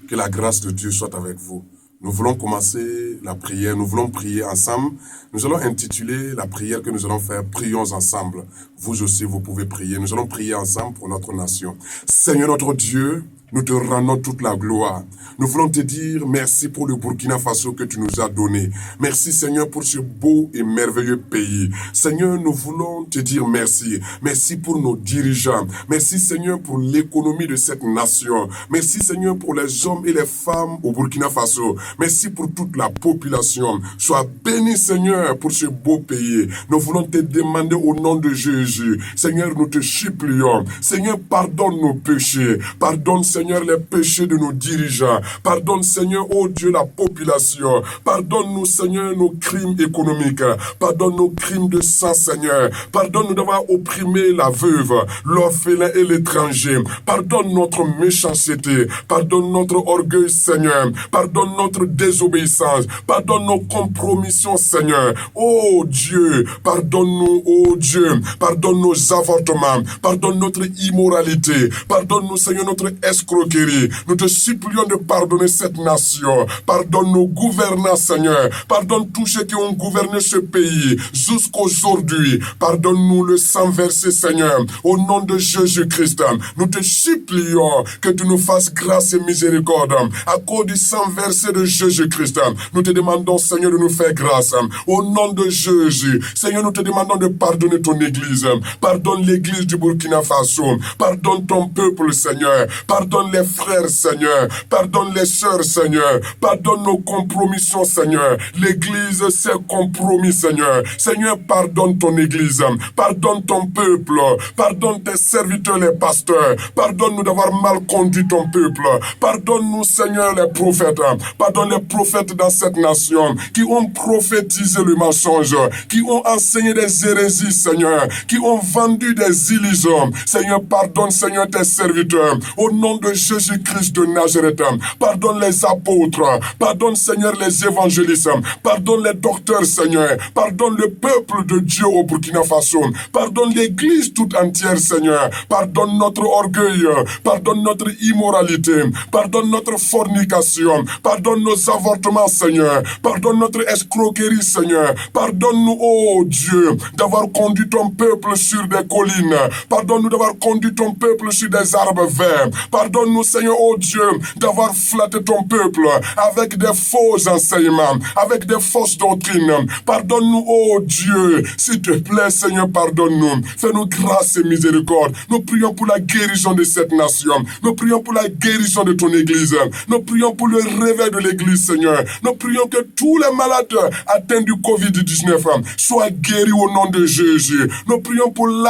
Que la grâce de Dieu soit avec vous. Nous voulons commencer la prière, nous voulons prier ensemble. Nous allons intituler la prière que nous allons faire « Prions ensemble ». Vous aussi, vous pouvez prier. Nous allons prier ensemble pour notre nation. Seigneur notre Dieu, nous te rendons toute la gloire. Nous voulons te dire merci pour le Burkina Faso que tu nous as donné. Merci Seigneur pour ce beau et merveilleux pays. Seigneur, nous voulons te dire merci. Merci pour nos dirigeants. Merci Seigneur pour l'économie de cette nation. Merci Seigneur pour les hommes et les femmes au Burkina Faso. Merci pour toute la population. Sois béni Seigneur pour ce beau pays. Nous voulons te demander au nom de Jésus. Seigneur, nous te supplions. Seigneur, pardonne nos péchés. Pardonne Seigneur les péchés de nos dirigeants. Pardonne Seigneur, oh Dieu, la population. Pardonne-nous Seigneur nos crimes économiques. Pardonne nos crimes de sang Seigneur. Pardonne-nous d'avoir opprimé la veuve, l'orphelin et l'étranger. Pardonne notre méchanceté. Pardonne notre orgueil Seigneur. Pardonne notre désobéissance. Pardonne nos compromissions Seigneur. Oh Dieu, pardonne-nous oh Dieu. Pardonne nos avortements. Pardonne notre immoralité. Pardonne-nous Seigneur notre escroquerie. Nous te supplions de pardonner cette nation. Pardonne nos gouvernants, Seigneur. Pardonne tous ceux qui ont gouverné ce pays jusqu'aujourd'hui. Pardonne-nous le sang versé, Seigneur. Au nom de Jésus-Christ, nous te supplions que tu nous fasses grâce et miséricorde. À cause du sang versé de Jésus-Christ, nous te demandons, Seigneur, de nous faire grâce. Au nom de Jésus, Seigneur, nous te demandons de pardonner ton Église. Pardonne l'Église du Burkina Faso. Pardonne ton peuple, Seigneur. Pardonne les frères, Seigneur. Pardonne les sœurs, Seigneur. Pardonne nos compromissions, Seigneur. L'Église s'est compromis, Seigneur. Seigneur, pardonne ton Église. Pardonne ton peuple. Pardonne tes serviteurs, les pasteurs. Pardonne-nous d'avoir mal conduit ton peuple. Pardonne-nous, Seigneur, les prophètes. Pardonne les prophètes dans cette nation qui ont prophétisé le mensonge, qui ont enseigné des hérésies, Seigneur, qui ont vendu des illusions. Seigneur, pardonne, Seigneur, tes serviteurs. Au nom de Jésus-Christ de Nazareth, pardonne les apôtres, pardonne Seigneur les évangélistes, pardonne les docteurs Seigneur, pardonne le peuple de Dieu au Burkina Faso, pardonne l'église toute entière Seigneur, pardonne notre orgueil, pardonne notre immoralité, pardonne notre fornication, pardonne nos avortements Seigneur, pardonne notre escroquerie Seigneur, pardonne-nous oh Dieu d'avoir conduit ton peuple sur des collines, pardonne-nous d'avoir conduit ton peuple sur des arbres verts, pardonne-nous Seigneur, oh Dieu, d'avoir flatté ton peuple avec des faux enseignements, avec des fausses doctrines. Pardonne-nous, oh Dieu, s'il te plaît, Seigneur, pardonne-nous. Fais-nous grâce et miséricorde. Nous prions pour la guérison de cette nation. Nous prions pour la guérison de ton Église. Nous prions pour le réveil de l'Église, Seigneur. Nous prions que tous les malades atteints du Covid-19 soient guéris au nom de Jésus. Nous prions pour la